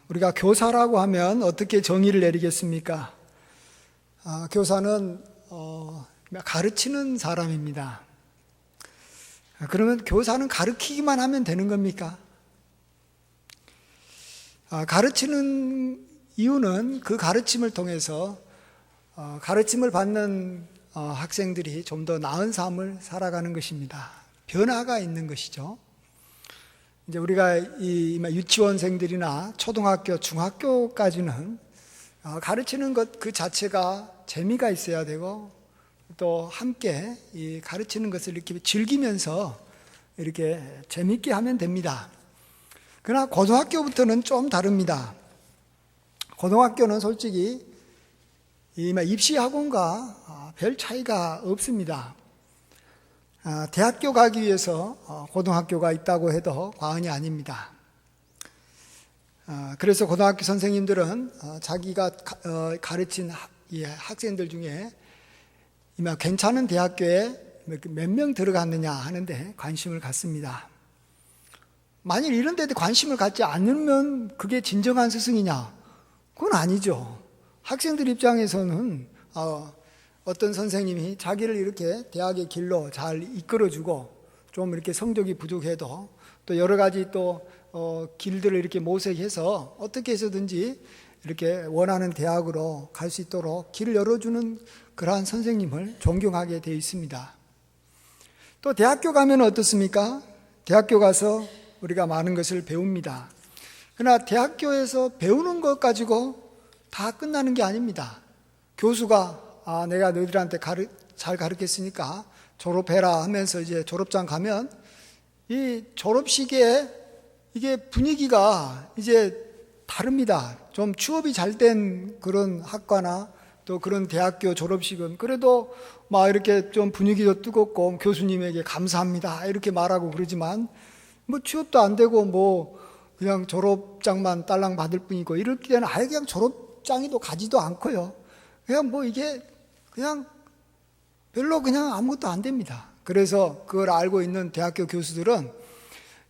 우리가 교사라고 하면 어떻게 정의를 내리겠습니까? 교사는 가르치는 사람입니다. 그러면 교사는 가르치기만 하면 되는 겁니까? 가르치는 이유는 그 가르침을 통해서 가르침을 받는 학생들이 좀 더 나은 삶을 살아가는 것입니다. 변화가 있는 것이죠. 이제 우리가 이 유치원생들이나 초등학교, 중학교까지는 가르치는 것 그 자체가 재미가 있어야 되고 또 함께 이 가르치는 것을 이렇게 즐기면서 이렇게 재밌게 하면 됩니다. 그러나 고등학교부터는 좀 다릅니다. 고등학교는 솔직히 입시학원과 별 차이가 없습니다. 대학교 가기 위해서 고등학교가 있다고 해도 과언이 아닙니다. 그래서 고등학교 선생님들은 자기가 가르친 학생들 중에 괜찮은 대학교에 몇 명 들어갔느냐 하는데 관심을 갖습니다. 만일 이런 데도 관심을 갖지 않으면 그게 진정한 스승이냐? 그건 아니죠. 학생들 입장에서는 어떤 선생님이 자기를 이렇게 대학의 길로 잘 이끌어주고 좀 이렇게 성적이 부족해도 또 여러 가지 또 길들을 이렇게 모색해서 어떻게 해서든지 이렇게 원하는 대학으로 갈 수 있도록 길을 열어주는 그러한 선생님을 존경하게 되어 있습니다. 또 대학교 가면 어떻습니까? 대학교 가서 우리가 많은 것을 배웁니다. 그러나 대학교에서 배우는 것 가지고 다 끝나는 게 아닙니다. 교수가 내가 너희들한테 잘 가르쳤으니까 졸업해라 하면서 이제 졸업장 가면 이 졸업식에 이게 분위기가 이제 다릅니다. 좀 취업이 잘 된 그런 학과나 또 그런 대학교 졸업식은 그래도 막 이렇게 좀 분위기도 뜨겁고 교수님에게 감사합니다 이렇게 말하고 그러지만 뭐 취업도 안 되고 뭐 그냥 졸업장만 딸랑 받을 뿐이고 이럴 때는 아예 그냥 졸업장이도 가지도 않고요. 그냥 뭐 이게 그냥 별로 그냥 아무것도 안 됩니다. 그래서 그걸 알고 있는 대학교 교수들은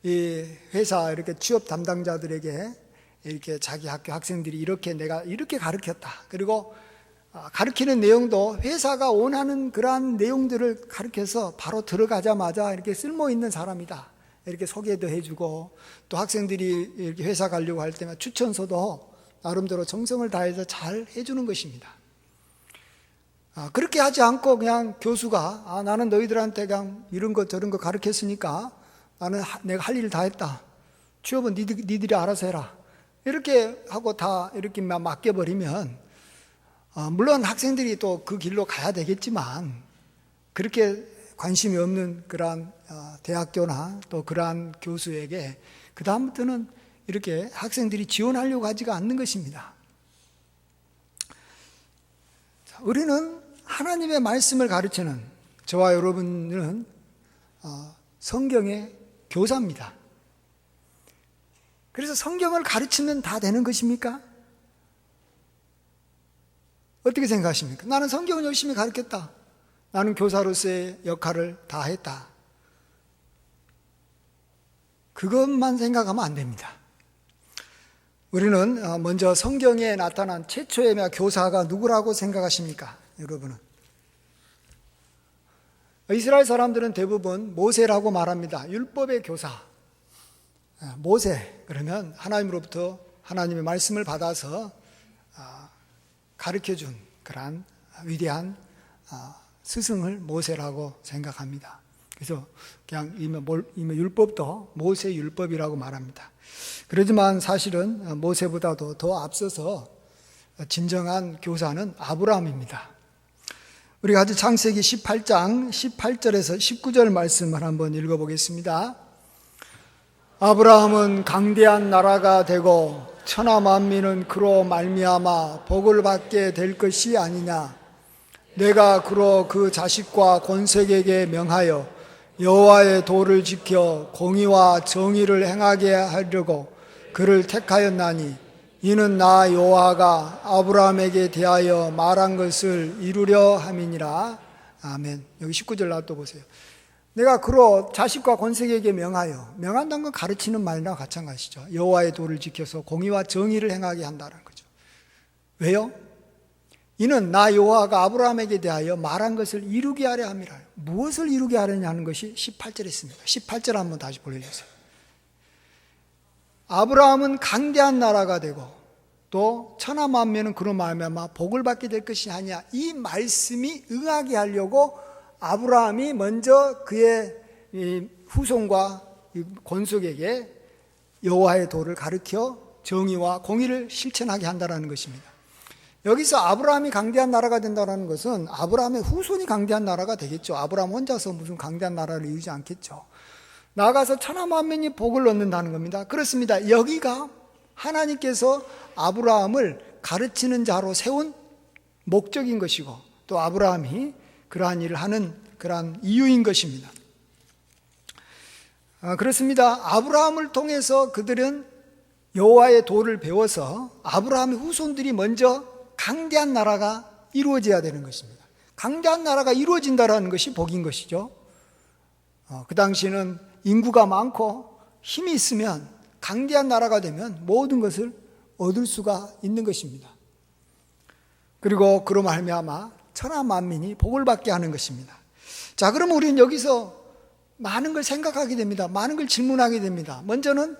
이 회사 이렇게 취업 담당자들에게 이렇게 자기 학교 학생들이 이렇게 내가 이렇게 가르쳤다. 그리고 가르치는 내용도 회사가 원하는 그러한 내용들을 가르쳐서 바로 들어가자마자 이렇게 쓸모 있는 사람이다. 이렇게 소개도 해주고 또 학생들이 이렇게 회사 가려고 할 때만 추천서도 나름대로 정성을 다해서 잘 해주는 것입니다. 그렇게 하지 않고 그냥 교수가 나는 너희들한테 그냥 이런 것 저런 거 가르쳤으니까 나는 내가 할 일을 다 했다. 취업은 니들이 알아서 해라. 이렇게 하고 다 이렇게 맡겨버리면 물론 학생들이 또 그 길로 가야 되겠지만 그렇게 관심이 없는 그러한 대학교나 또 그러한 교수에게 그 다음부터는 이렇게 학생들이 지원하려고 하지가 않는 것입니다. 우리는 하나님의 말씀을 가르치는 저와 여러분은 성경의 교사입니다. 그래서 성경을 가르치면 다 되는 것입니까? 어떻게 생각하십니까? 나는 성경을 열심히 가르쳤다. 나는 교사로서의 역할을 다 했다. 그것만 생각하면 안 됩니다. 우리는 먼저 성경에 나타난 최초의 교사가 누구라고 생각하십니까? 여러분은 이스라엘 사람들은 대부분 모세라고 말합니다. 율법의 교사 모세, 그러면 하나님으로부터 하나님의 말씀을 받아서 가르쳐준 그러한 위대한 스승을 모세라고 생각합니다. 그래서 그냥 율법도 모세 율법이라고 말합니다. 그렇지만 사실은 모세보다도 더 앞서서 진정한 교사는 아브라함입니다. 우리가 아주 창세기 18장 18절에서 19절 말씀을 한번 읽어보겠습니다. 아브라함은 강대한 나라가 되고 천하 만민은 그로 말미암아 복을 받게 될 것이 아니냐. 내가 그로 그 자식과 권색에게 명하여 여호와의 도를 지켜 공의와 정의를 행하게 하려고 그를 택하였나니 이는 나 여호와가 아브라함에게 대하여 말한 것을 이루려 함이니라. 아멘. 여기 19절 놔둬 보세요. 내가 그로 자식과 권색에게 명한다는 건 가르치는 말이나 마찬가지죠. 여호와의 도를 지켜서 공의와 정의를 행하게 한다는 거죠. 왜요? 이는 나 여호와가 아브라함에게 대하여 말한 것을 이루게 하려 함이라. 무엇을 이루게 하려냐 하는 것이 18절에 있습니다. 18절 한번 다시 보여주세요. 아브라함은 강대한 나라가 되고 또 천하 만민은 그로 말미암아 복을 받게 될 것이 아니냐. 이 말씀이 응하게 하려고 아브라함이 먼저 그의 후손과 권속에게 여호와의 도를 가르쳐 정의와 공의를 실천하게 한다는 것입니다. 여기서 아브라함이 강대한 나라가 된다는 것은 아브라함의 후손이 강대한 나라가 되겠죠. 아브라함 혼자서 무슨 강대한 나라를 이루지 않겠죠. 나아가서 천하 만민이 복을 얻는다는 겁니다. 그렇습니다. 여기가 하나님께서 아브라함을 가르치는 자로 세운 목적인 것이고 또 아브라함이 그러한 일을 하는 그러한 이유인 것입니다. 그렇습니다. 아브라함을 통해서 그들은 여호와의 도를 배워서 아브라함의 후손들이 먼저 강대한 나라가 이루어져야 되는 것입니다. 강대한 나라가 이루어진다는 것이 복인 것이죠. 그 당시에는 인구가 많고 힘이 있으면 강대한 나라가 되면 모든 것을 얻을 수가 있는 것입니다. 그리고 그로 말미암아 천하 만민이 복을 받게 하는 것입니다. 자, 그러면 우리는 여기서 많은 걸 생각하게 됩니다. 많은 걸 질문하게 됩니다. 먼저는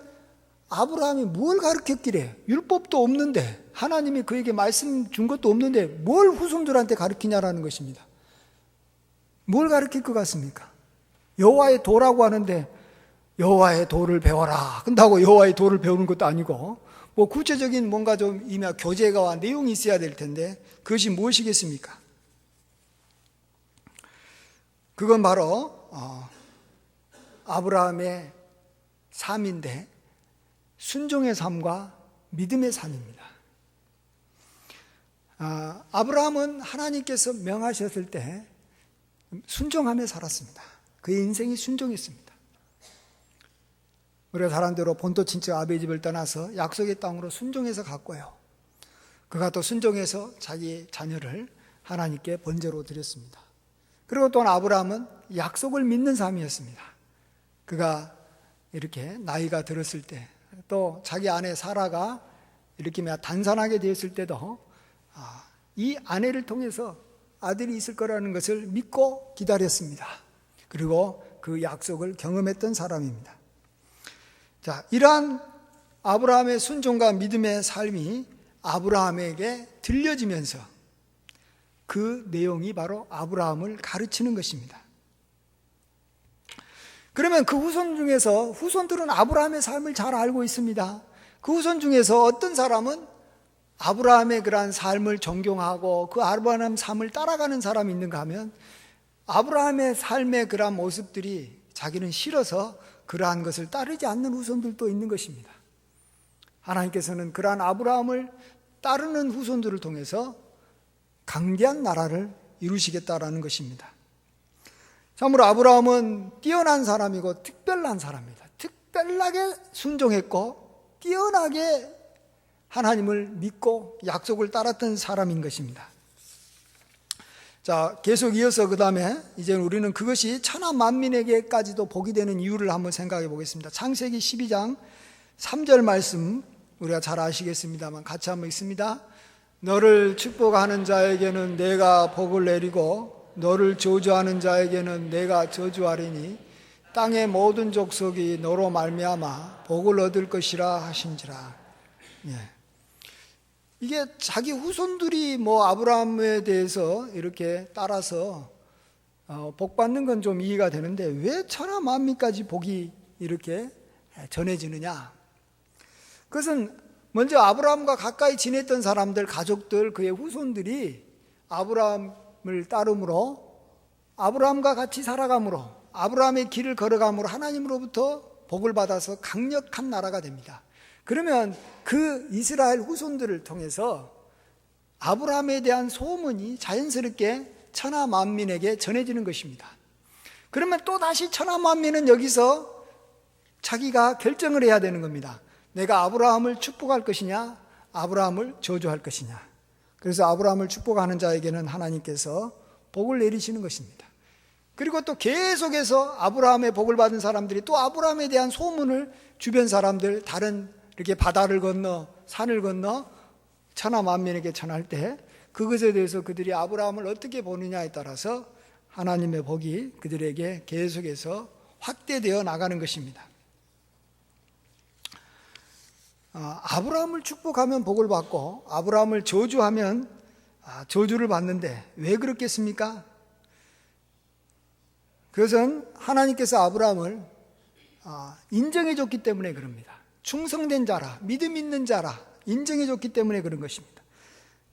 아브라함이 뭘 가르쳤기래? 율법도 없는데 하나님이 그에게 말씀 준 것도 없는데 뭘 후손들한테 가르치냐라는 것입니다. 뭘 가르칠 것 같습니까? 여호와의 도라고 하는데 여호와의 도를 배워라 한다고 여호와의 도를 배우는 것도 아니고 뭐 구체적인 뭔가 좀 교재가 내용이 있어야 될 텐데 그것이 무엇이겠습니까? 그건 바로 아브라함의 삶인데 순종의 삶과 믿음의 삶입니다. 아브라함은 하나님께서 명하셨을 때 순종하며 살았습니다. 그의 인생이 순종했습니다. 우리가 사람대로 본토 친척 아버지 집을 떠나서 약속의 땅으로 순종해서 갔고요. 그가 또 순종해서 자기 자녀를 하나님께 번제로 드렸습니다. 그리고 또한 아브라함은 약속을 믿는 삶이었습니다. 그가 이렇게 나이가 들었을 때 또 자기 아내 사라가 이렇게 단산하게 되었을 때도 이 아내를 통해서 아들이 있을 거라는 것을 믿고 기다렸습니다. 그리고 그 약속을 경험했던 사람입니다. 자, 이러한 아브라함의 순종과 믿음의 삶이 아브라함에게 들려지면서 그 내용이 바로 아브라함을 가르치는 것입니다. 그러면 그 후손 중에서 후손들은 아브라함의 삶을 잘 알고 있습니다. 그 후손 중에서 어떤 사람은 아브라함의 그러한 삶을 존경하고 그 아브라함 삶을 따라가는 사람이 있는가 하면 아브라함의 삶의 그러한 모습들이 자기는 싫어서 그러한 것을 따르지 않는 후손들도 있는 것입니다. 하나님께서는 그러한 아브라함을 따르는 후손들을 통해서 강대한 나라를 이루시겠다라는 것입니다. 참으로 아브라함은 뛰어난 사람이고 특별한 사람입니다. 특별하게 순종했고 뛰어나게 하나님을 믿고 약속을 따랐던 사람인 것입니다. 자, 계속 이어서 그 다음에 이제 우리는 그것이 천하 만민에게까지도 복이 되는 이유를 한번 생각해 보겠습니다. 창세기 12장 3절 말씀 우리가 잘 아시겠습니다만 같이 한번 읽습니다. 너를 축복하는 자에게는 내가 복을 내리고 너를 저주하는 자에게는 내가 저주하리니 땅의 모든 족속이 너로 말미암아 복을 얻을 것이라 하신지라. 이게 자기 후손들이 아브라함에 대해서 이렇게 따라서 복 받는 건 좀 이해가 되는데 왜 천하 만민까지 복이 이렇게 전해지느냐? 그것은 먼저 아브라함과 가까이 지냈던 사람들, 가족들, 그의 후손들이 아브라함을 따름으로 아브라함과 같이 살아감으로 아브라함의 길을 걸어감으로 하나님으로부터 복을 받아서 강력한 나라가 됩니다. 그러면 그 이스라엘 후손들을 통해서 아브라함에 대한 소문이 자연스럽게 천하 만민에게 전해지는 것입니다. 그러면 또다시 천하 만민은 여기서 자기가 결정을 해야 되는 겁니다. 내가 아브라함을 축복할 것이냐 아브라함을 저주할 것이냐. 그래서 아브라함을 축복하는 자에게는 하나님께서 복을 내리시는 것입니다. 그리고 또 계속해서 아브라함의 복을 받은 사람들이 또 아브라함에 대한 소문을 주변 사람들, 다른 이렇게 바다를 건너 산을 건너 천하 만민에게 전할 때 그것에 대해서 그들이 아브라함을 어떻게 보느냐에 따라서 하나님의 복이 그들에게 계속해서 확대되어 나가는 것입니다. 아브라함을 축복하면 복을 받고 아브라함을 저주하면 저주를 받는데 왜 그렇겠습니까? 그것은 하나님께서 아브라함을 인정해 줬기 때문에 그럽니다. 충성된 자라, 믿음 있는 자라 인정해 줬기 때문에 그런 것입니다.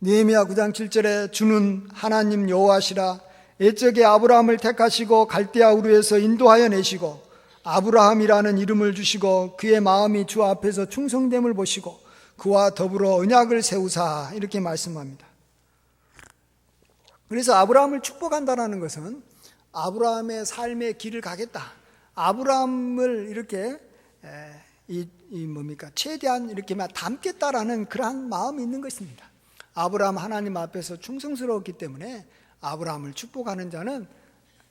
느헤미야 9장 7절에 주는 하나님 여호와시라, 옛적에 아브라함을 택하시고 갈대아 우르에서 인도하여 내시고 아브라함이라는 이름을 주시고 그의 마음이 주 앞에서 충성됨을 보시고 그와 더불어 언약을 세우사, 이렇게 말씀합니다. 그래서 아브라함을 축복한다는 것은 아브라함의 삶의 길을 가겠다, 아브라함을 이렇게 최대한 이렇게 담겠다라는 그러한 마음이 있는 것입니다. 아브라함 하나님 앞에서 충성스러웠기 때문에 아브라함을 축복하는 자는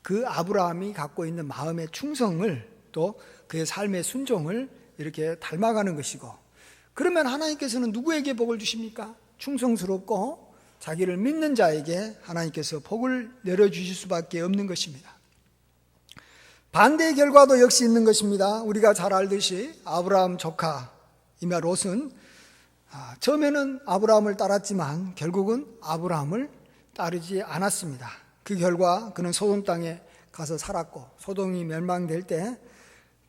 그 아브라함이 갖고 있는 마음의 충성을, 또 그의 삶의 순종을 이렇게 닮아가는 것이고, 그러면 하나님께서는 누구에게 복을 주십니까? 충성스럽고 자기를 믿는 자에게 하나님께서 복을 내려주실 수밖에 없는 것입니다. 반대의 결과도 역시 있는 것입니다. 우리가 잘 알듯이 아브라함 조카 이며 롯은 처음에는 아브라함을 따랐지만 결국은 아브라함을 따르지 않았습니다. 그 결과 그는 소돔 땅에 가서 살았고, 소돔이 멸망될 때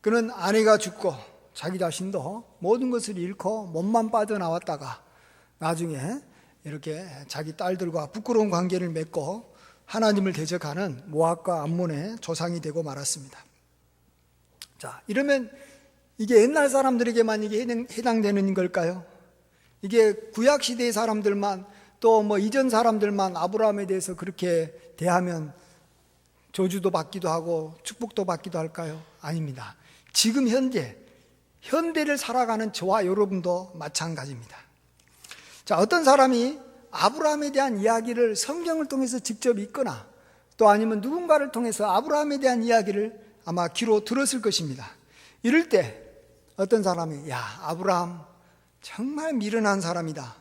그는 아내가 죽고 자기 자신도 모든 것을 잃고 몸만 빠져나왔다가 나중에 이렇게 자기 딸들과 부끄러운 관계를 맺고 하나님을 대적하는 모압과 암몬의 조상이 되고 말았습니다. 자, 이러면 이게 옛날 사람들에게만 이게 해당되는 걸까요? 이게 구약시대의 사람들만, 또 이전 사람들만 아브라함에 대해서 그렇게 대하면 저주도 받기도 하고 축복도 받기도 할까요? 아닙니다. 지금 현대를 살아가는 저와 여러분도 마찬가지입니다. 자, 어떤 사람이 아브라함에 대한 이야기를 성경을 통해서 직접 읽거나 또 아니면 누군가를 통해서 아브라함에 대한 이야기를 아마 귀로 들었을 것입니다. 이럴 때 어떤 사람이, 야, 아브라함 정말 미련한 사람이다,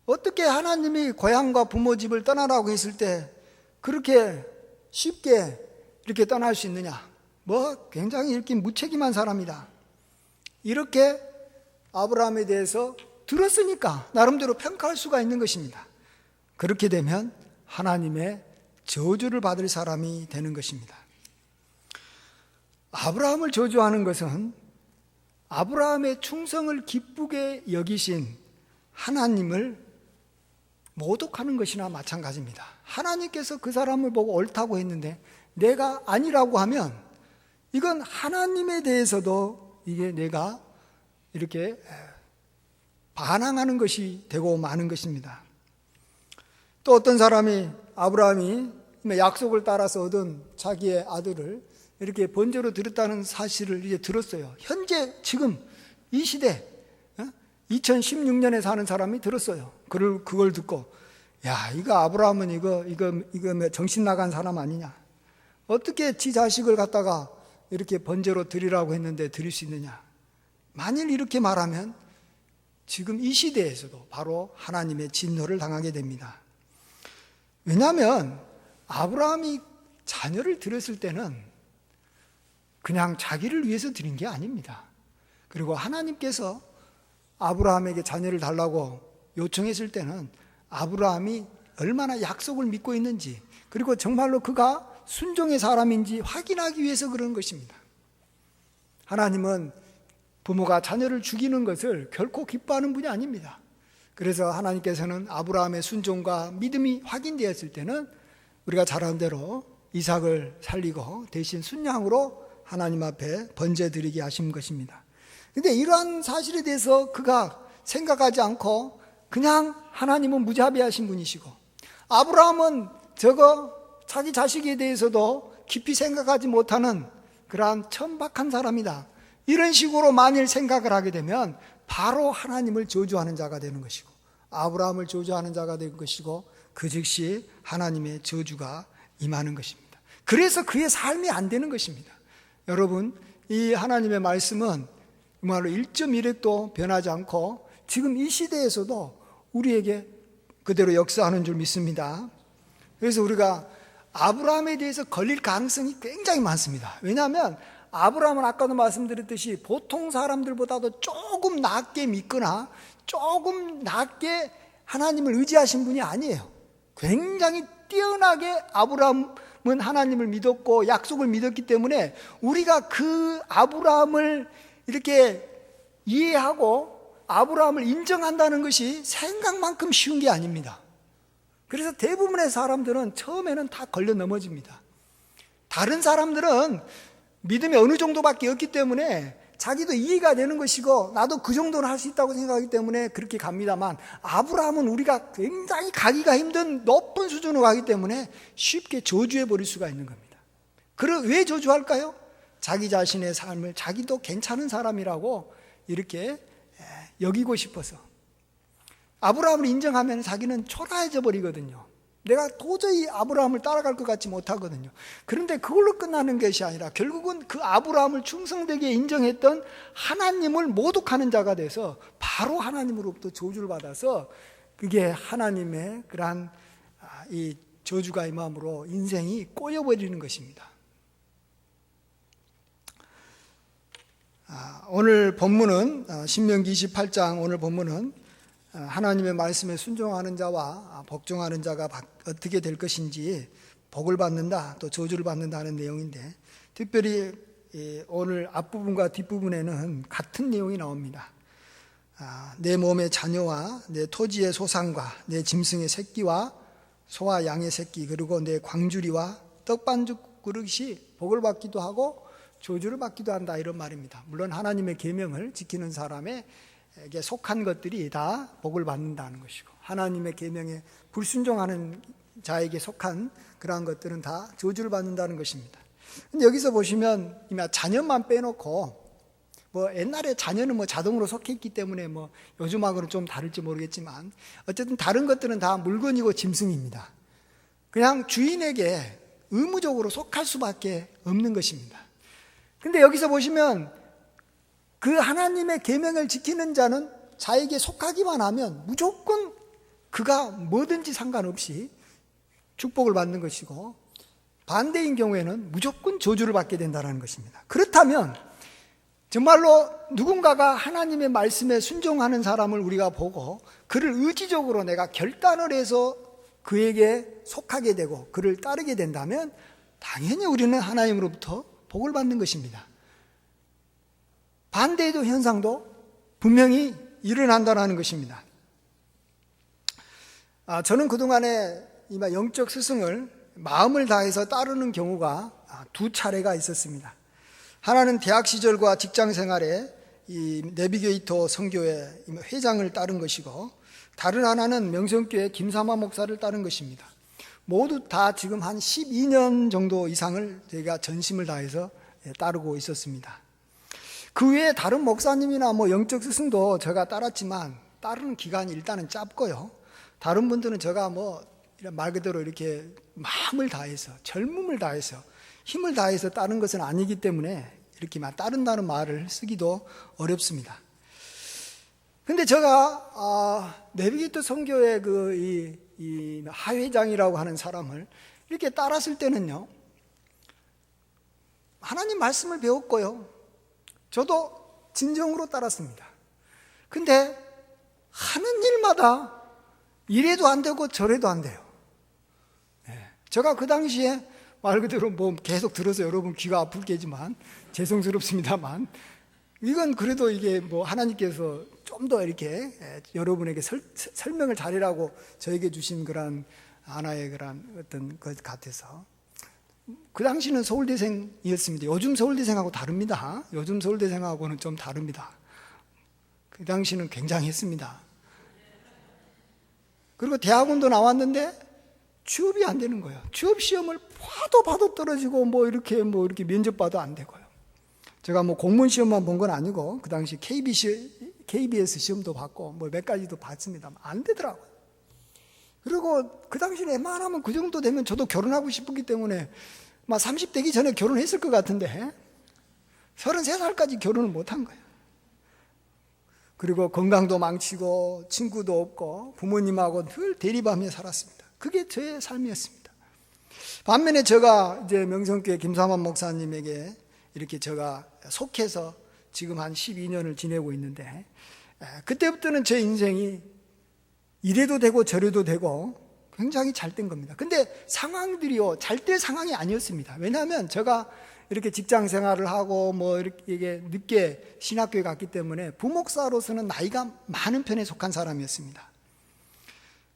어떻게 하나님이 고향과 부모 집을 떠나라고 했을 때 그렇게 쉽게 이렇게 떠날 수 있느냐, 굉장히 이렇게 무책임한 사람이다, 이렇게 아브라함에 대해서 들었으니까 나름대로 평가할 수가 있는 것입니다. 그렇게 되면 하나님의 저주를 받을 사람이 되는 것입니다. 아브라함을 저주하는 것은 아브라함의 충성을 기쁘게 여기신 하나님을 모독하는 것이나 마찬가지입니다. 하나님께서 그 사람을 보고 옳다고 했는데 내가 아니라고 하면 이건 하나님에 대해서도 이게 내가 이렇게 반항하는 것이 되고 마는 것입니다. 또 어떤 사람이 아브라함이 약속을 따라서 얻은 자기의 아들을 이렇게 번제로 드렸다는 사실을 이제 들었어요. 현재 지금 이 시대 2016년에 사는 사람이 들었어요. 그걸 듣고, 야, 이거 아브라함은 이거 정신 나간 사람 아니냐, 어떻게 지 자식을 갖다가 이렇게 번제로 드리라고 했는데 드릴 수 있느냐. 만일 이렇게 말하면 지금 이 시대에서도 바로 하나님의 진노를 당하게 됩니다. 왜냐하면 아브라함이 자녀를 드렸을 때는 그냥 자기를 위해서 드린 게 아닙니다. 그리고 하나님께서 아브라함에게 자녀를 달라고 요청했을 때는 아브라함이 얼마나 약속을 믿고 있는지, 그리고 정말로 그가 순종의 사람인지 확인하기 위해서 그런 것입니다. 하나님은 부모가 자녀를 죽이는 것을 결코 기뻐하는 분이 아닙니다. 그래서 하나님께서는 아브라함의 순종과 믿음이 확인되었을 때는 우리가 잘 아는 대로 이삭을 살리고 대신 순양으로 하나님 앞에 번제 드리게 하신 것입니다. 그런데 이러한 사실에 대해서 그가 생각하지 않고 그냥 하나님은 무자비하신 분이시고, 아브라함은 자기 자식에 대해서도 깊이 생각하지 못하는 그러한 천박한 사람이다, 이런 식으로 만일 생각을 하게 되면 바로 하나님을 저주하는 자가 되는 것이고, 아브라함을 저주하는 자가 되는 것이고, 그 즉시 하나님의 저주가 임하는 것입니다. 그래서 그의 삶이 안 되는 것입니다. 여러분, 이 하나님의 말씀은 정말로 1.1획도 변하지 않고 지금 이 시대에서도 우리에게 그대로 역사하는 줄 믿습니다. 그래서 우리가 아브라함에 대해서 걸릴 가능성이 굉장히 많습니다. 왜냐하면 아브라함은 아까도 말씀드렸듯이 보통 사람들보다도 조금 낮게 믿거나 조금 낮게 하나님을 의지하신 분이 아니에요. 굉장히 뛰어나게 아브라함은 하나님을 믿었고 약속을 믿었기 때문에 우리가 그 아브라함을 이렇게 이해하고 아브라함을 인정한다는 것이 생각만큼 쉬운 게 아닙니다. 그래서 대부분의 사람들은 처음에는 다 걸려 넘어집니다. 다른 사람들은 믿음이 어느 정도밖에 없기 때문에 자기도 이해가 되는 것이고 나도 그 정도는 할 수 있다고 생각하기 때문에 그렇게 갑니다만, 아브라함은 우리가 굉장히 가기가 힘든 높은 수준으로 가기 때문에 쉽게 저주해 버릴 수가 있는 겁니다. 그럼 왜 저주할까요? 자기 자신의 삶을 자기도 괜찮은 사람이라고 이렇게 여기고 싶어서. 아브라함을 인정하면 자기는 초라해져 버리거든요. 내가 도저히 아브라함을 따라갈 것 같지 못하거든요. 그런데 그걸로 끝나는 것이 아니라 결국은 그 아브라함을 충성되게 인정했던 하나님을 모독하는 자가 돼서 바로 하나님으로부터 저주를 받아서 그게 하나님의 그러한 이 저주가 임함으로 인생이 꼬여버리는 것입니다. 오늘 본문은 신명기 28장 오늘 본문은 하나님의 말씀에 순종하는 자와 복종하는 자가 어떻게 될 것인지 복을 받는다 또 저주를 받는다 하는 내용인데, 특별히 오늘 앞부분과 뒷부분에는 같은 내용이 나옵니다. 내 몸의 자녀와 내 토지의 소산과 내 짐승의 새끼와 소와 양의 새끼 그리고 내 광주리와 떡반죽 그릇이 복을 받기도 하고 저주를 받기도 한다, 이런 말입니다. 물론 하나님의 계명을 지키는 사람에게 속한 것들이 다 복을 받는다는 것이고, 하나님의 계명에 불순종하는 자에게 속한 그러한 것들은 다 저주를 받는다는 것입니다. 근데 여기서 보시면 자녀만 빼놓고, 뭐 옛날에 자녀는 뭐 자동으로 속했기 때문에 뭐 요즘하고는 좀 다를지 모르겠지만 어쨌든 다른 것들은 다 물건이고 짐승입니다. 그냥 주인에게 의무적으로 속할 수밖에 없는 것입니다. 근데 여기서 보시면 그 하나님의 계명을 지키는 자는 자에게 속하기만 하면 무조건 그가 뭐든지 상관없이 축복을 받는 것이고, 반대인 경우에는 무조건 저주를 받게 된다는 것입니다. 그렇다면 정말로 누군가가 하나님의 말씀에 순종하는 사람을 우리가 보고 그를 의지적으로 내가 결단을 해서 그에게 속하게 되고 그를 따르게 된다면 당연히 우리는 하나님으로부터 복을 받는 것입니다. 반대의 현상도 분명히 일어난다는 것입니다. 저는 그동안에 영적 스승을 마음을 다해서 따르는 경우가 두 차례가 있었습니다. 하나는 대학 시절과 직장 생활에 이 내비게이터 선교회 회장을 따른 것이고, 다른 하나는 명성교회 김삼화 목사를 따른 것입니다. 모두 다 지금 한 12년 정도 이상을 제가 전심을 다해서 따르고 있었습니다. 그 외에 다른 목사님이나 뭐 영적 스승도 제가 따랐지만 따르는 기간이 일단은 짧고요. 다른 분들은 제가 뭐 말 그대로 이렇게 마음을 다해서 젊음을 다해서 힘을 다해서 따른 것은 아니기 때문에 이렇게 막 따른다는 말을 쓰기도 어렵습니다. 근데 제가 내비게이터 선교회 이 하회장이라고 하는 사람을 이렇게 따랐을 때는요, 하나님 말씀을 배웠고요, 저도 진정으로 따랐습니다. 근데 하는 일마다 이래도 안 되고 저래도 안 돼요. 제가 그 당시에 말 그대로 뭐 계속 들어서 여러분 귀가 아플게지만 죄송스럽습니다만, 이건 그래도 이게 뭐 하나님께서 좀 더 이렇게 여러분에게 설명을 잘해라고 저에게 주신 그런 하나의 그런 어떤 것 같아서, 그 당시는 서울대생이었습니다. 요즘 서울대생하고 다릅니다. 요즘 서울대생하고는 좀 다릅니다. 그 당시는 굉장했습니다. 그리고 대학원도 나왔는데 취업이 안 되는 거예요. 취업 시험을 봐도 떨어지고 뭐 이렇게 면접 봐도 안 되고요. 제가 뭐 공무원 시험만 본 건 아니고 그 당시 KBS 시험도 받고 뭐 몇 가지도 봤습니다. 안 되더라고요. 그리고 그 당시에 웬만하면 그 정도 되면 저도 결혼하고 싶었기 때문에 막 30대기 전에 결혼했을 것 같은데 33살까지 결혼을 못한 거예요. 그리고 건강도 망치고 친구도 없고 부모님하고 늘 대립하며 살았습니다. 그게 저의 삶이었습니다. 반면에 제가 이제 명성교회 김삼환 목사님에게 이렇게 제가 속해서 지금 한 12년을 지내고 있는데, 그때부터는 제 인생이 이래도 되고 저래도 되고 굉장히 잘 된 겁니다. 근데 상황들이요, 잘 될 상황이 아니었습니다. 왜냐하면 제가 이렇게 직장 생활을 하고 뭐 이렇게 늦게 신학교에 갔기 때문에 부목사로서는 나이가 많은 편에 속한 사람이었습니다.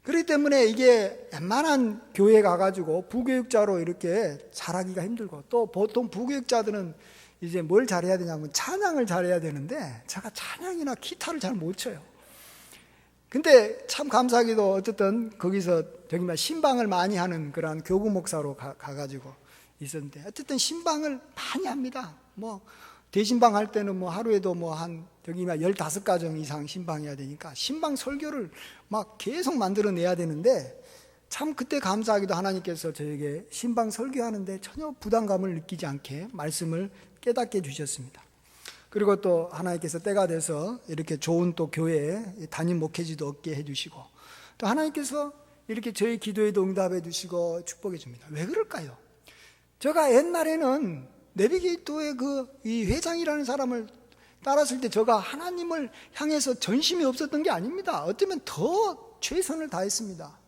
그렇기 때문에 이게 웬만한 교회에 가가지고 부교육자로 이렇게 잘하기가 힘들고, 또 보통 부교육자들은 이제 뭘 잘해야 되냐면 찬양을 잘해야 되는데 제가 찬양이나 기타를 잘 못 쳐요. 근데 참 감사하게도 어쨌든 거기서 저기 신방을 많이 하는 그런 교구 목사로 가가지고 있었는데, 어쨌든 신방을 많이 합니다. 뭐 대신방 할 때는 뭐 하루에도 뭐 한 저기 15가정 이상 신방해야 되니까 신방 설교를 막 계속 만들어내야 되는데, 참 그때 감사하게도 하나님께서 저에게 신방 설교하는데 전혀 부담감을 느끼지 않게 말씀을 깨닫게 해주셨습니다. 그리고 또 하나님께서 때가 돼서 이렇게 좋은 또 교회에 담임 목회지도 얻게 해주시고, 또 하나님께서 이렇게 저희 기도에도 응답해 주시고 축복해 줍니다. 왜 그럴까요? 제가 옛날에는 내비게이터의 이 회장이라는 사람을 따랐을 때 제가 하나님을 향해서 전심이 없었던 게 아닙니다. 어쩌면 더 최선을 다했습니다.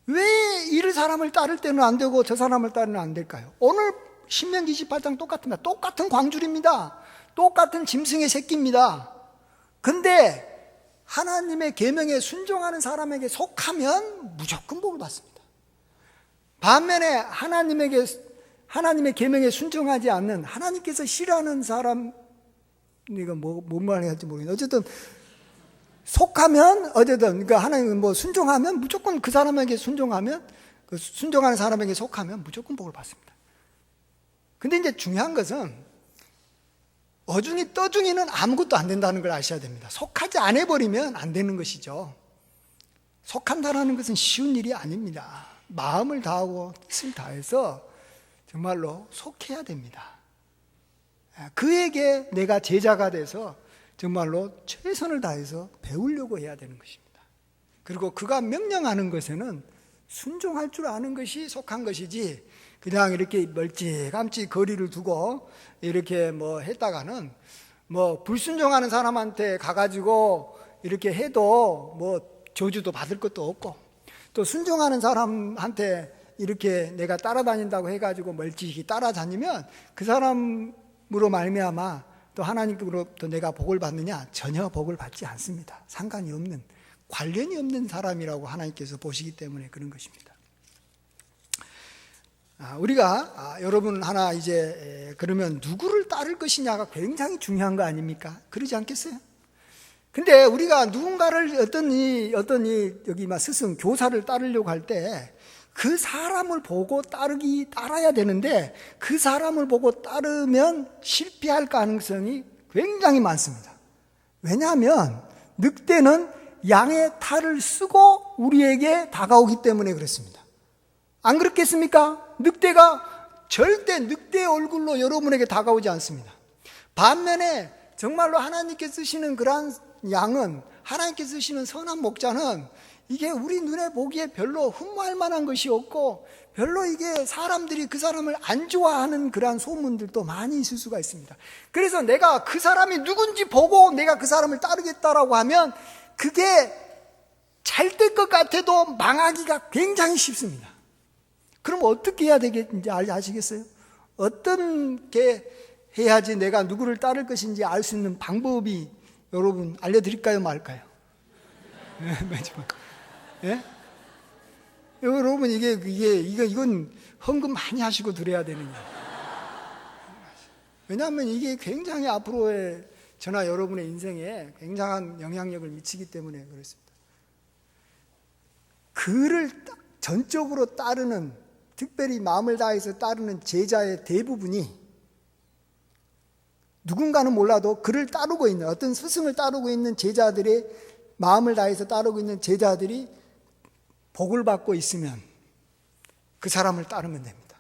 왜 이 사람을 따를 때는 안 되고 저 사람을 따르면 안 될까요? 오늘 신명기 28장 똑같습니다. 똑같은 광줄입니다. 똑같은 짐승의 새끼입니다. 근데 하나님의 계명에 순종하는 사람에게 속하면 무조건 복을 받습니다. 반면에 하나님의 계명에 순종하지 않는, 하나님께서 싫어하는 사람, 이거 뭔 말해야 할지 모르겠는데, 어쨌든 속하면, 어쨌든 그러니까 하나님 순종하면 무조건 그 사람에게 순종하면, 그 순종하는 사람에게 속하면 무조건 복을 받습니다. 근데 이제 중요한 것은 어중이 떠중이는 아무것도 안 된다는 걸 아셔야 됩니다. 속하지 않아 버리면 안 되는 것이죠. 속한다라는 것은 쉬운 일이 아닙니다. 마음을 다하고 뜻을 다해서 정말로 속해야 됩니다. 그에게 내가 제자가 돼서 정말로 최선을 다해서 배우려고 해야 되는 것입니다. 그리고 그가 명령하는 것에는 순종할 줄 아는 것이 속한 것이지, 그냥 이렇게 멀찌감치 거리를 두고 이렇게 했다가는 불순종하는 사람한테 가가지고 이렇게 해도 저주도 받을 것도 없고, 또 순종하는 사람한테 이렇게 내가 따라다닌다고 해가지고 멀찍이 따라다니면 그 사람으로 말미암아 또 하나님으로부터 내가 복을 받느냐? 전혀 복을 받지 않습니다. 상관이 없는, 관련이 없는 사람이라고 하나님께서 보시기 때문에 그런 것입니다. 우리가 여러분 하나 이제 그러면 누구를 따를 것이냐가 굉장히 중요한 거 아닙니까? 그러지 않겠어요? 근데 우리가 누군가를 어떤 여기 스승 교사를 따르려고 할 때 그 사람을 보고 따라야 되는데, 그 사람을 보고 따르면 실패할 가능성이 굉장히 많습니다. 왜냐하면 늑대는 양의 탈을 쓰고 우리에게 다가오기 때문에 그렇습니다. 안 그렇겠습니까? 늑대가 절대 늑대의 얼굴로 여러분에게 다가오지 않습니다. 반면에 정말로 하나님께 쓰시는 그러한 양은, 하나님께 쓰시는 선한 목자는 이게 우리 눈에 보기에 별로 흠모할 만한 것이 없고, 별로 이게 사람들이 그 사람을 안 좋아하는 그러한 소문들도 많이 있을 수가 있습니다. 그래서 내가 그 사람이 누군지 보고 내가 그 사람을 따르겠다라고 하면 그게 잘 될 것 같아도 망하기가 굉장히 쉽습니다. 그럼 어떻게 해야 되겠는지 아시겠어요? 어떻게 해야지 내가 누구를 따를 것인지 알 수 있는 방법이 여러분 알려드릴까요, 말까요? 마지막. 예? 여러분 이건 헌금 많이 하시고 드려야 되는 거예요. 왜냐하면 이게 굉장히 앞으로의 저나 여러분의 인생에 굉장한 영향력을 미치기 때문에 그렇습니다. 그를 전적으로 따르는, 특별히 마음을 다해서 따르는 제자의 대부분이, 누군가는 몰라도 그를 따르고 있는, 어떤 스승을 따르고 있는 제자들의 마음을 다해서 따르고 있는 제자들이 복을 받고 있으면 그 사람을 따르면 됩니다.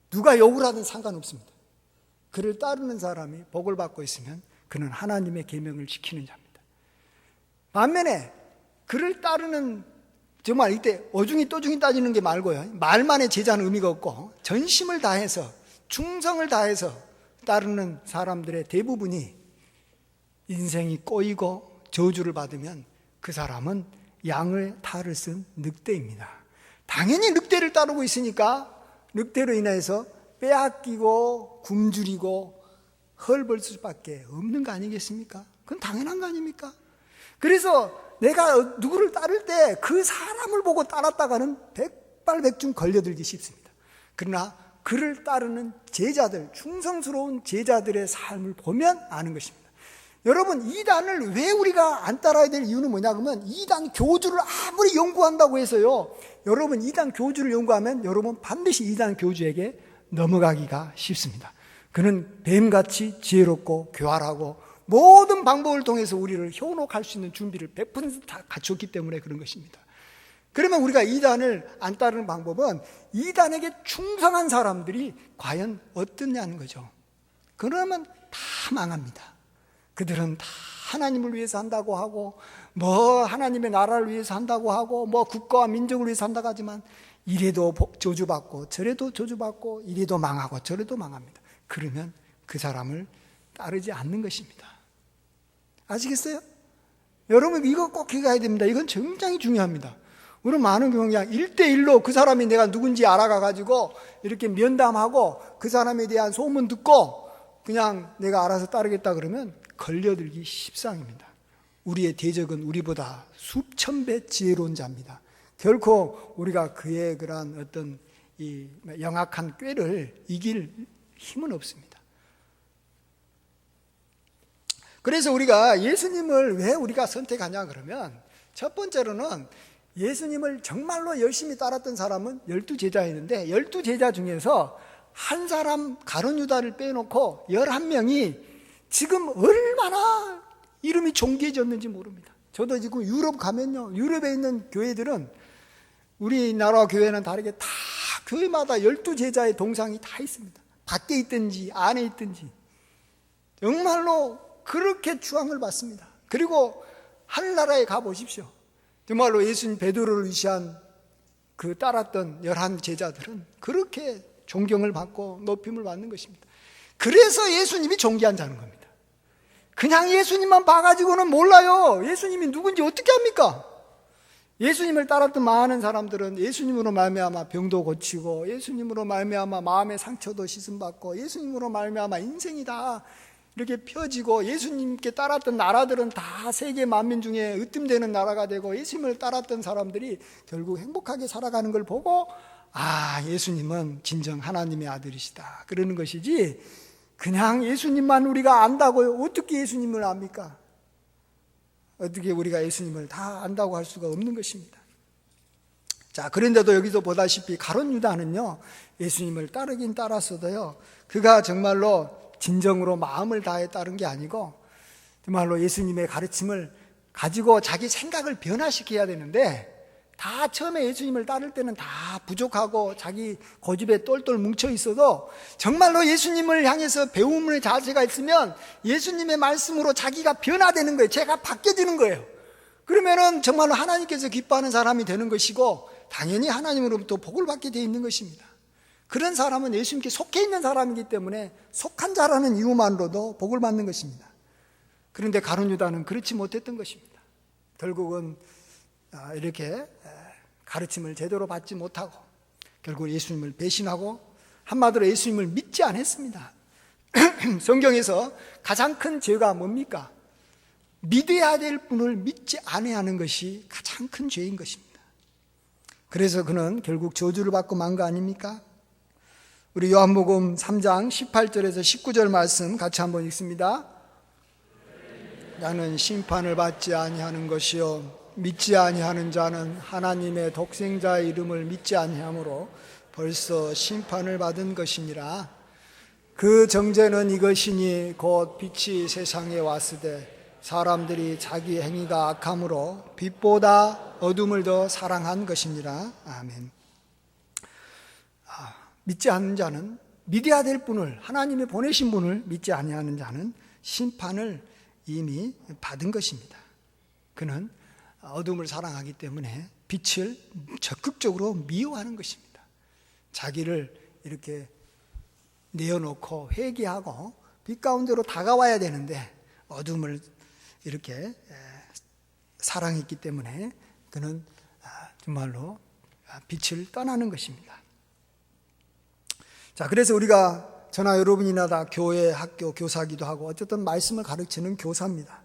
누가 욕을 하든 상관없습니다. 그를 따르는 사람이 복을 받고 있으면 그는 하나님의 계명을 지키는 자입니다. 반면에 그를 따르는, 정말 이때 어중이 또중이 따지는 게 말고요, 말만의 제자는 의미가 없고 전심을 다해서 충성을 다해서 따르는 사람들의 대부분이 인생이 꼬이고 저주를 받으면 그 사람은 양의 탈을 쓴 늑대입니다. 당연히 늑대를 따르고 있으니까 늑대로 인해서 빼앗기고 굶주리고 헐벌 수밖에 없는 거 아니겠습니까? 그건 당연한 거 아닙니까? 그래서 내가 누구를 따를 때 그 사람을 보고 따랐다가는 백발백중 걸려들기 쉽습니다. 그러나 그를 따르는 제자들, 충성스러운 제자들의 삶을 보면 아는 것입니다. 여러분, 이단을 왜 우리가 안 따라야 될 이유는 뭐냐 그러면, 이단 교주를 아무리 연구한다고 해서요, 여러분 이단 교주를 연구하면 여러분 반드시 이단 교주에게 넘어가기가 쉽습니다. 그는 뱀같이 지혜롭고 교활하고 모든 방법을 통해서 우리를 현혹할 수 있는 준비를 100% 다 갖췄기 때문에 그런 것입니다. 그러면 우리가 이단을 안 따르는 방법은 이단에게 충성한 사람들이 과연 어떠냐는 거죠. 그러면 다 망합니다. 그들은 다 하나님을 위해서 한다고 하고, 뭐 하나님의 나라를 위해서 한다고 하고, 뭐 국가와 민족을 위해서 한다고 하지만 이래도 저주받고 저래도 저주받고 이래도 망하고 저래도 망합니다. 그러면 그 사람을 따르지 않는 것입니다. 아시겠어요? 여러분 이거 꼭 기억해야 됩니다. 이건 굉장히 중요합니다. 우리는 많은 경우 그냥 1대1로 그 사람이 내가 누군지 알아가가지고 이렇게 면담하고 그 사람에 대한 소문 듣고 그냥 내가 알아서 따르겠다 그러면 걸려들기 십상입니다. 우리의 대적은 우리보다 수천 배 지혜로운 자입니다. 결코 우리가 그의 그러한 어떤 이 영악한 꾀를 이길 힘은 없습니다. 그래서 우리가 예수님을 왜 우리가 선택하냐 그러면, 첫 번째로는 예수님을 정말로 열심히 따랐던 사람은 12제자였는데 12제자 중에서 한 사람 가룟 유다를 빼놓고 11명이 지금 얼마나 이름이 존귀해졌는지 모릅니다. 저도 지금 유럽 가면요, 유럽에 있는 교회들은 우리나라 교회는 다르게 다 교회마다 12제자의 동상이 다 있습니다. 밖에 있든지 안에 있든지 정말로 그렇게 추앙을 받습니다. 그리고 하늘나라에 가보십시오. 정말로 예수님 베드로를 위시한 그 따랐던 11제자들은 그렇게 존경을 받고 높임을 받는 것입니다. 그래서 예수님이 존귀한 자는 겁니다. 그냥 예수님만 봐가지고는 몰라요. 예수님이 누군지 어떻게 합니까? 예수님을 따랐던 많은 사람들은 예수님으로 말미암아 병도 고치고, 예수님으로 말미암아 마음의 상처도 씻음받고, 예수님으로 말미암아 인생이 다 이렇게 펴지고, 예수님께 따랐던 나라들은 다 세계 만민 중에 으뜸되는 나라가 되고, 예수님을 따랐던 사람들이 결국 행복하게 살아가는 걸 보고, 아, 예수님은 진정 하나님의 아들이시다 그러는 것이지, 그냥 예수님만 우리가 안다고요. 어떻게 예수님을 압니까? 어떻게 우리가 예수님을 다 안다고 할 수가 없는 것입니다. 자, 그런데도 여기서 보다시피 가룟 유다는요, 예수님을 따르긴 따랐어도요, 그가 정말로 진정으로 마음을 다해 따른 게 아니고 정말로 예수님의 가르침을 가지고 자기 생각을 변화시켜야 되는데, 다 처음에 예수님을 따를 때는 다 부족하고 자기 고집에 똘똘 뭉쳐 있어도 정말로 예수님을 향해서 배움의 자세가 있으면 예수님의 말씀으로 자기가 변화되는 거예요. 제가 바뀌어지는 거예요. 그러면은 정말로 하나님께서 기뻐하는 사람이 되는 것이고, 당연히 하나님으로부터 복을 받게 되어 있는 것입니다. 그런 사람은 예수님께 속해 있는 사람이기 때문에 속한 자라는 이유만으로도 복을 받는 것입니다. 그런데 가룟 유다는 그렇지 못했던 것입니다. 결국은 이렇게 가르침을 제대로 받지 못하고 결국 예수님을 배신하고, 한마디로 예수님을 믿지 않았습니다. 성경에서 가장 큰 죄가 뭡니까? 믿어야 될 분을 믿지 않아하는 것이 가장 큰 죄인 것입니다. 그래서 그는 결국 저주를 받고 만 거 아닙니까? 우리 요한복음 3장 18절에서 19절 말씀 같이 한번 읽습니다. 나는 심판을 받지 아니하는 것이요 믿지 아니하는 자는 하나님의 독생자의 이름을 믿지 아니하므로 벌써 심판을 받은 것이니라. 그 정죄는 이것이니 곧 빛이 세상에 왔으되 사람들이 자기 행위가 악함으로 빛보다 어둠을 더 사랑한 것이니라. 아멘. 믿지 않는 자는, 믿어야 될 분을, 하나님이 보내신 분을 믿지 아니하는 자는 심판을 이미 받은 것입니다. 그는 어둠을 사랑하기 때문에 빛을 적극적으로 미워하는 것입니다. 자기를 이렇게 내어놓고 회개하고 빛 가운데로 다가와야 되는데 어둠을 이렇게 사랑했기 때문에 그는 정말로 빛을 떠나는 것입니다. 자, 그래서 우리가 저나 여러분이나 다 교회, 학교, 교사기도 하고 어쨌든 말씀을 가르치는 교사입니다.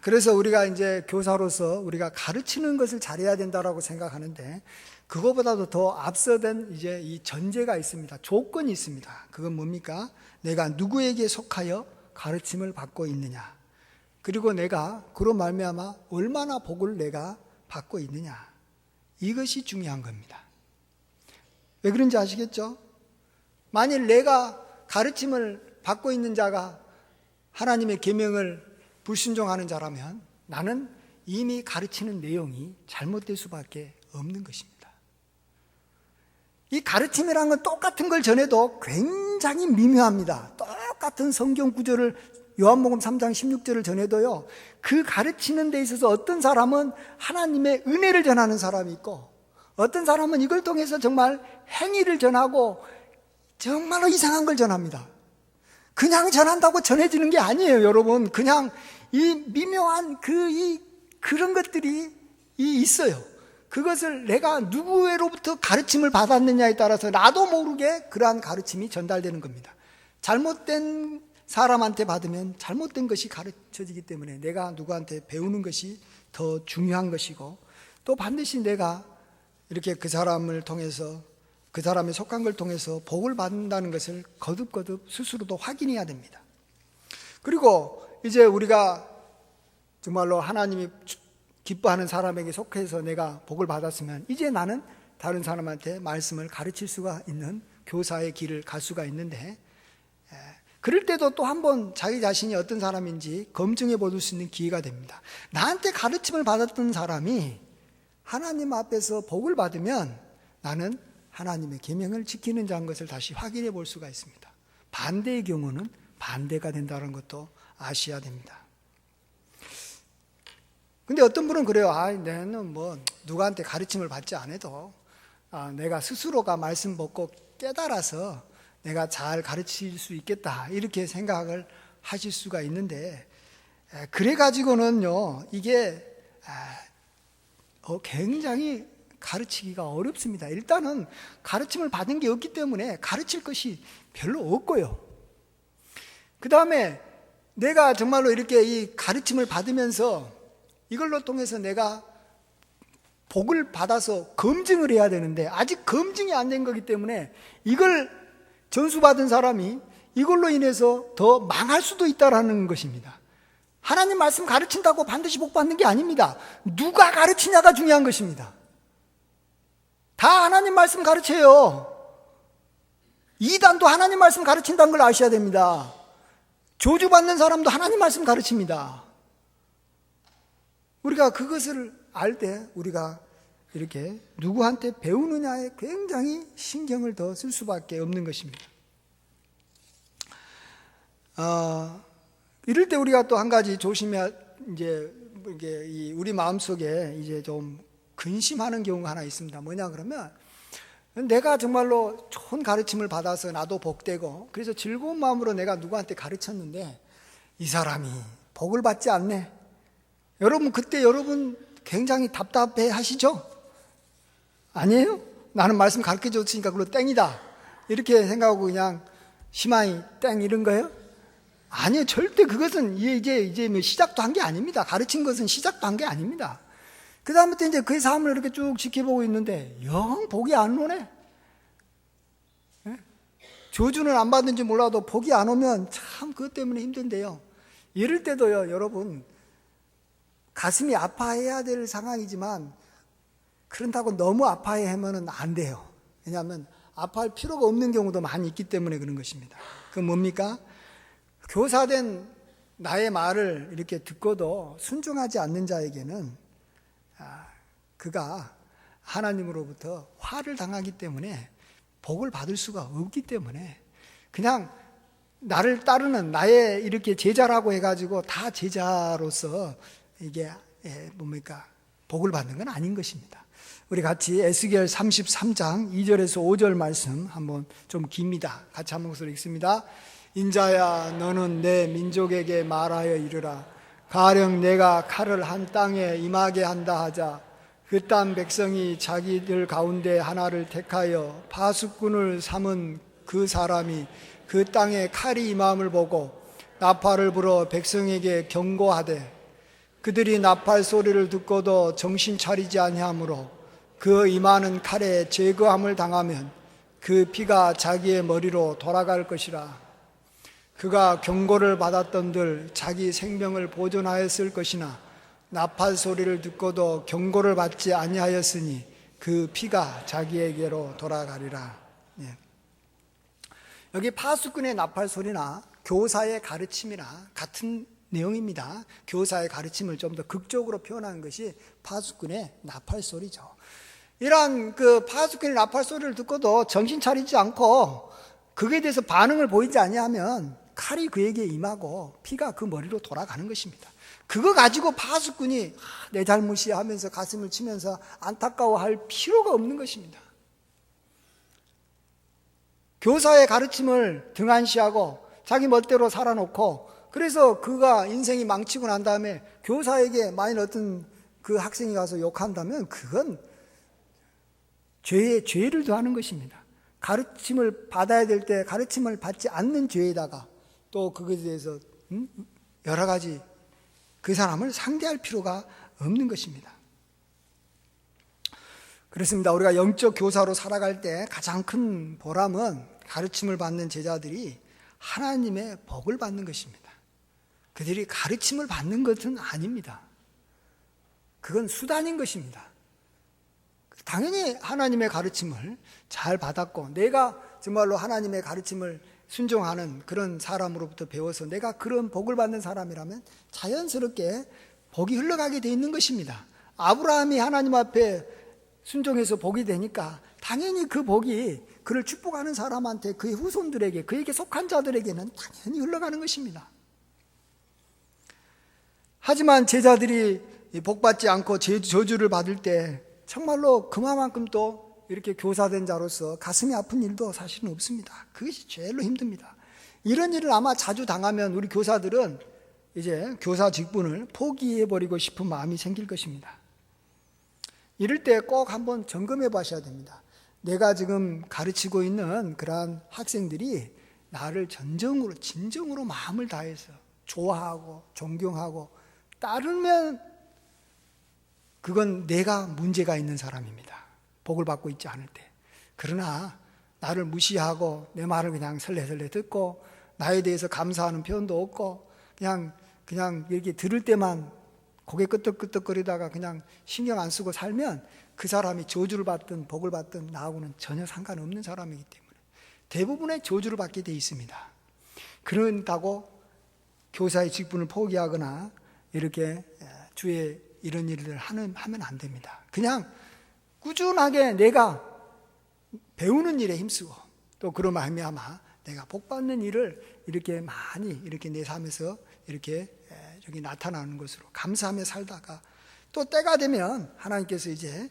그래서 우리가 이제 교사로서 우리가 가르치는 것을 잘해야 된다라고 생각하는데, 그거보다도 더 앞서던 이제 이 전제가 있습니다. 조건이 있습니다. 그건 뭡니까? 내가 누구에게 속하여 가르침을 받고 있느냐, 그리고 내가 그로 말미암아 얼마나 복을 내가 받고 있느냐, 이것이 중요한 겁니다. 왜 그런지 아시겠죠? 만일 내가 가르침을 받고 있는 자가 하나님의 계명을 불순종하는 자라면 나는 이미 가르치는 내용이 잘못될 수밖에 없는 것입니다. 이 가르침이라는 건 똑같은 걸 전해도 굉장히 미묘합니다. 똑같은 성경 구절을 요한복음 3장 16절을 전해도요, 그 가르치는 데 있어서 어떤 사람은 하나님의 은혜를 전하는 사람이 있고, 어떤 사람은 이걸 통해서 정말 행위를 전하고 정말로 이상한 걸 전합니다. 그냥 전한다고 전해지는 게 아니에요, 여러분. 그냥 이 미묘한 그런 것들이 있어요. 그것을 내가 누구로부터 가르침을 받았느냐에 따라서 나도 모르게 그러한 가르침이 전달되는 겁니다. 잘못된 사람한테 받으면 잘못된 것이 가르쳐지기 때문에 내가 누구한테 배우는 것이 더 중요한 것이고, 또 반드시 내가 이렇게 그 사람을 통해서, 그 사람의 속한 걸 통해서 복을 받는다는 것을 거듭거듭 스스로도 확인해야 됩니다. 그리고 이제 우리가 정말로 하나님이 기뻐하는 사람에게 속해서 내가 복을 받았으면 이제 나는 다른 사람한테 말씀을 가르칠 수가 있는 교사의 길을 갈 수가 있는데, 그럴 때도 또 한번 자기 자신이 어떤 사람인지 검증해 볼 수 있는 기회가 됩니다. 나한테 가르침을 받았던 사람이 하나님 앞에서 복을 받으면 나는 하나님의 계명을 지키는 자인 것을 다시 확인해 볼 수가 있습니다. 반대의 경우는 반대가 된다는 것도 아셔야 됩니다. 근데 어떤 분은 그래요. 나는 뭐 누구한테 가르침을 받지 않아도 내가 스스로가 말씀 듣고 깨달아서 내가 잘 가르칠 수 있겠다, 이렇게 생각을 하실 수가 있는데, 그래 가지고는요 이게 굉장히 가르치기가 어렵습니다. 일단은 가르침을 받은 게 없기 때문에 가르칠 것이 별로 없고요. 그 다음에 내가 정말로 이렇게 이 가르침을 받으면서 이걸로 통해서 내가 복을 받아서 검증을 해야 되는데 아직 검증이 안 된 거기 때문에 이걸 전수받은 사람이 이걸로 인해서 더 망할 수도 있다라는 것입니다. 하나님 말씀 가르친다고 반드시 복 받는 게 아닙니다. 누가 가르치냐가 중요한 것입니다. 다 하나님 말씀 가르쳐요. 이단도 하나님 말씀 가르친다는 걸 아셔야 됩니다. 저주받는 사람도 하나님 말씀 가르칩니다. 우리가 그것을 알 때 우리가 이렇게 누구한테 배우느냐에 굉장히 신경을 더 쓸 수밖에 없는 것입니다. 이럴 때 우리가 또 한 가지 조심해야, 이제 우리 마음속에 이제 좀 근심하는 경우가 하나 있습니다. 뭐냐 그러면, 내가 정말로 좋은 가르침을 받아서 나도 복되고 그래서 즐거운 마음으로 내가 누구한테 가르쳤는데 이 사람이 복을 받지 않네. 여러분, 그때 여러분 굉장히 답답해 하시죠? 아니에요? 나는 말씀 가르쳐 줬으니까 그걸로 땡이다, 이렇게 생각하고 그냥 시마이 땡 이런 거예요? 아니요, 절대 그것은 이제 뭐 시작도 한 게 아닙니다. 가르친 것은 시작도 한 게 아닙니다. 그 다음부터 이제 그의 삶을 이렇게 쭉 지켜보고 있는데 영 복이 안 오네. 저주는 안 받은지 몰라도 복이 안 오면 참 그것 때문에 힘든데요. 이럴 때도요, 여러분, 가슴이 아파해야 될 상황이지만 그런다고 너무 아파하면 안 돼요. 왜냐하면 아파할 필요가 없는 경우도 많이 있기 때문에 그런 것입니다. 그건 뭡니까? 교사된 나의 말을 이렇게 듣고도 순종하지 않는 자에게는 그가 하나님으로부터 화를 당하기 때문에 복을 받을 수가 없기 때문에 그냥 나를 따르는 나의 이렇게 제자라고 해가지고 다 제자로서 이게 뭡니까? 복을 받는 건 아닌 것입니다. 우리 같이 에스겔 33장 2절에서 5절 말씀 한번 좀 깁니다. 같이 한 목소리 읽습니다. 인자야 너는 내 민족에게 말하여 이르라. 가령 내가 칼을 한 땅에 임하게 한다 하자. 그 땅 백성이 자기들 가운데 하나를 택하여 파수꾼을 삼은 그 사람이 그 땅에 칼이 임함을 보고 나팔을 불어 백성에게 경고하되 그들이 나팔 소리를 듣고도 정신 차리지 아니하므로 그 임하는 칼에 제거함을 당하면 그 피가 자기의 머리로 돌아갈 것이라. 그가 경고를 받았던들 자기 생명을 보존하였을 것이나 나팔 소리를 듣고도 경고를 받지 아니하였으니 그 피가 자기에게로 돌아가리라. 여기 파수꾼의 나팔 소리나 교사의 가르침이나 같은 내용입니다. 교사의 가르침을 좀 더 극적으로 표현하는 것이 파수꾼의 나팔 소리죠. 이러한 그 파수꾼의 나팔 소리를 듣고도 정신 차리지 않고 그에 대해서 반응을 보이지 아니하면 칼이 그에게 임하고 피가 그 머리로 돌아가는 것입니다. 그거 가지고 파수꾼이 내 잘못이야 하면서 가슴을 치면서 안타까워할 필요가 없는 것입니다. 교사의 가르침을 등한시하고 자기 멋대로 살아놓고 그래서 그가 인생이 망치고 난 다음에 교사에게 만일 어떤 그 학생이 가서 욕한다면 그건 죄를 더하는 것입니다. 가르침을 받아야 될 때 가르침을 받지 않는 죄에다가 또 그것에 대해서 여러 가지 그 사람을 상대할 필요가 없는 것입니다. 그렇습니다. 우리가 영적 교사로 살아갈 때 가장 큰 보람은 가르침을 받는 제자들이 하나님의 복을 받는 것입니다. 그들이 가르침을 받는 것은 아닙니다. 그건 수단인 것입니다. 당연히 하나님의 가르침을 잘 받았고 내가 정말로 하나님의 가르침을 순종하는 그런 사람으로부터 배워서 내가 그런 복을 받는 사람이라면 자연스럽게 복이 흘러가게 돼 있는 것입니다. 아브라함이 하나님 앞에 순종해서 복이 되니까 당연히 그 복이 그를 축복하는 사람한테 그의 후손들에게 그에게 속한 자들에게는 당연히 흘러가는 것입니다. 하지만 제자들이 복받지 않고 저주를 받을 때 정말로 그만큼 또 이렇게 교사된 자로서 가슴이 아픈 일도 사실은 없습니다. 그것이 제일로 힘듭니다. 이런 일을 아마 자주 당하면 우리 교사들은 이제 교사 직분을 포기해버리고 싶은 마음이 생길 것입니다. 이럴 때 꼭 한번 점검해 보셔야 됩니다. 내가 지금 가르치고 있는 그러한 학생들이 나를 진정으로 마음을 다해서 좋아하고 존경하고 따르면 그건 내가 문제가 있는 사람입니다. 복을 받고 있지 않을 때. 그러나 나를 무시하고 내 말을 그냥 설레설레 듣고 나에 대해서 감사하는 표현도 없고 그냥 이렇게 들을 때만 고개 끄덕끄덕거리다가 그냥 신경 안 쓰고 살면 그 사람이 저주를 받든 복을 받든 나하고는 전혀 상관없는 사람이기 때문에 대부분의 저주를 받게 돼 있습니다. 그런다고 교사의 직분을 포기하거나 이렇게 주의 이런 일을 하면 안 됩니다. 그냥 꾸준하게 내가 배우는 일에 힘쓰고 또 그런 말미암아 내가 복받는 일을 이렇게 많이 이렇게 내 삶에서 이렇게 여기 나타나는 것으로 감사하며 살다가 또 때가 되면 하나님께서 이제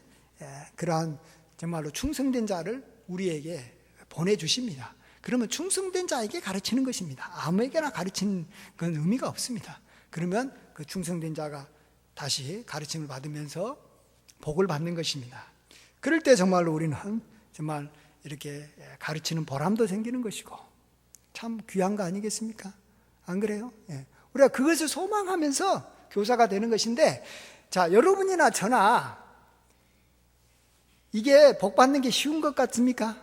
그러한 정말로 충성된 자를 우리에게 보내주십니다. 그러면 충성된 자에게 가르치는 것입니다. 아무에게나 가르치는 건 의미가 없습니다. 그러면 그 충성된 자가 다시 가르침을 받으면서 복을 받는 것입니다. 그럴 때 정말로 우리는 정말 이렇게 가르치는 보람도 생기는 것이고 참 귀한 거 아니겠습니까? 안 그래요? 우리가 그것을 소망하면서 교사가 되는 것인데 자, 여러분이나 저나 이게 복 받는 게 쉬운 것 같습니까?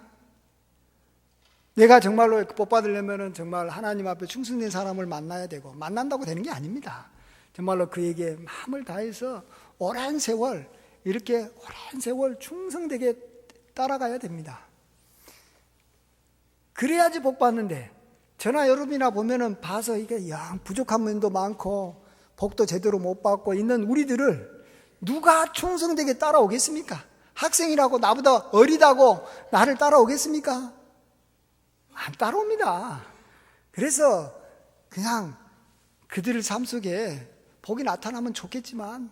내가 정말로 복 받으려면 정말 하나님 앞에 충성된 사람을 만나야 되고 만난다고 되는 게 아닙니다. 정말로 그에게 마음을 다해서 오랜 세월 이렇게 오랜 세월 충성되게 따라가야 됩니다. 그래야지 복 받는데 저나 여러분이나 보면은 봐서 이게 영 부족한 면도 많고 복도 제대로 못 받고 있는 우리들을 누가 충성되게 따라오겠습니까? 학생이라고 나보다 어리다고 나를 따라오겠습니까? 안 따라옵니다. 그래서 그냥 그들의 삶 속에 복이 나타나면 좋겠지만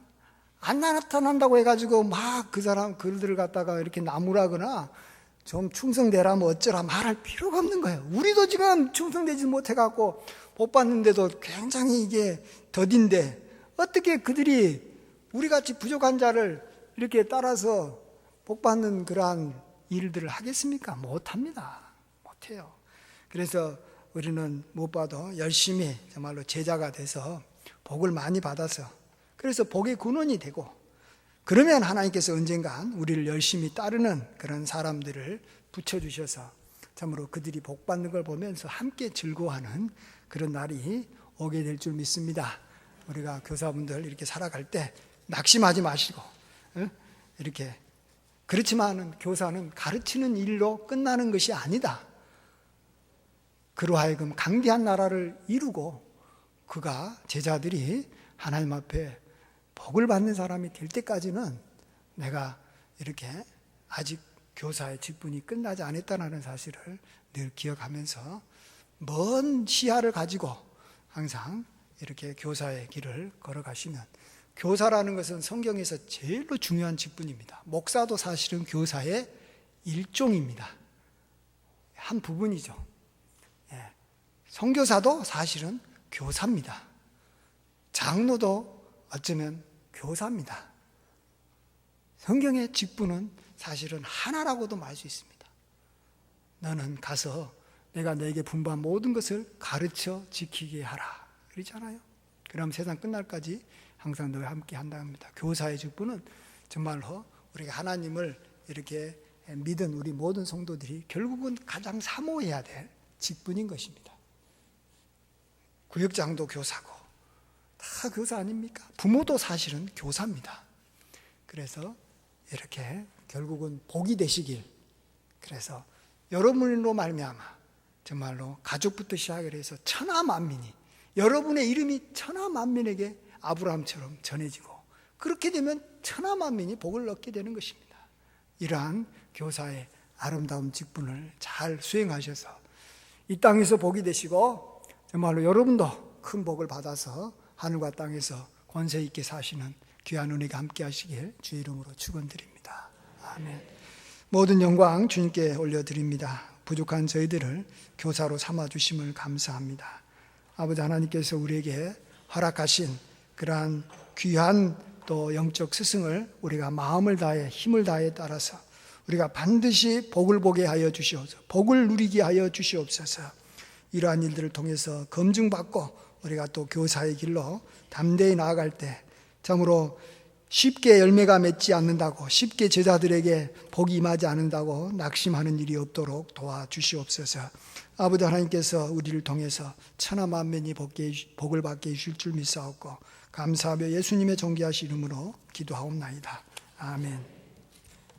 안 나타난다고 해가지고 막 그들을 갖다가 이렇게 나무라거나 좀 충성되라 뭐 어쩌라 말할 필요가 없는 거예요. 우리도 지금 충성되지 못해갖고 복 받는데도 굉장히 이게 더딘데 어떻게 그들이 우리같이 부족한 자를 이렇게 따라서 복 받는 그러한 일들을 하겠습니까? 못합니다. 못해요. 그래서 우리는 무엇보다도 열심히 정말로 제자가 돼서 복을 많이 받아서 그래서 복의 근원이 되고 그러면 하나님께서 언젠간 우리를 열심히 따르는 그런 사람들을 붙여주셔서 참으로 그들이 복 받는 걸 보면서 함께 즐거워하는 그런 날이 오게 될 줄 믿습니다. 우리가 교사분들 이렇게 살아갈 때 낙심하지 마시고 이렇게 그렇지만 교사는 가르치는 일로 끝나는 것이 아니다. 그로 하여금 강대한 나라를 이루고 그가 제자들이 하나님 앞에 복을 받는 사람이 될 때까지는 내가 이렇게 아직 교사의 직분이 끝나지 않았다는 사실을 늘 기억하면서 먼 시야를 가지고 항상 이렇게 교사의 길을 걸어가시면 교사라는 것은 성경에서 제일로 중요한 직분입니다. 목사도 사실은 교사의 일종입니다. 한 부분이죠. 선교사도 사실은 교사입니다. 장로도 어쩌면 교사입니다. 성경의 직분은 사실은 하나라고도 말 수 있습니다. 너는 가서 내가 너에게 분부한 모든 것을 가르쳐 지키게 하라. 그렇잖아요. 그럼 세상 끝날까지 항상 너와 함께 한다 합니다. 교사의 직분은 정말로 우리가 하나님을 이렇게 믿은 우리 모든 성도들이 결국은 가장 사모해야 될 직분인 것입니다. 구역장도 교사고 다 교사 아닙니까? 부모도 사실은 교사입니다. 그래서 이렇게 결국은 복이 되시길 그래서 여러분으로 말미암아 정말로 가족부터 시작을 해서 천하만민이 여러분의 이름이 천하만민에게 아브라함처럼 전해지고 그렇게 되면 천하만민이 복을 얻게 되는 것입니다. 이러한 교사의 아름다운 직분을 잘 수행하셔서 이 땅에서 복이 되시고 정말로 여러분도 큰 복을 받아서 하늘과 땅에서 권세 있게 사시는 귀한 은혜가 함께 하시길 주의 이름으로 축원드립니다. 아멘. 모든 영광 주님께 올려드립니다. 부족한 저희들을 교사로 삼아주심을 감사합니다. 아버지 하나님께서 우리에게 허락하신 그러한 귀한 또 영적 스승을 우리가 마음을 다해 힘을 다해 따라서 우리가 반드시 복을 보게 하여 주시옵소서. 복을 누리게 하여 주시옵소서. 이러한 일들을 통해서 검증받고 우리가 또 교사의 길로 담대히 나아갈 때 참으로 쉽게 열매가 맺지 않는다고 쉽게 제자들에게 복이 임하지 않는다고 낙심하는 일이 없도록 도와주시옵소서. 아버지 하나님께서 우리를 통해서 천하만민이 복을 받게 해주실 줄 믿사옵고 감사하며 예수님의 존귀하신 이름으로 기도하옵나이다. 아멘.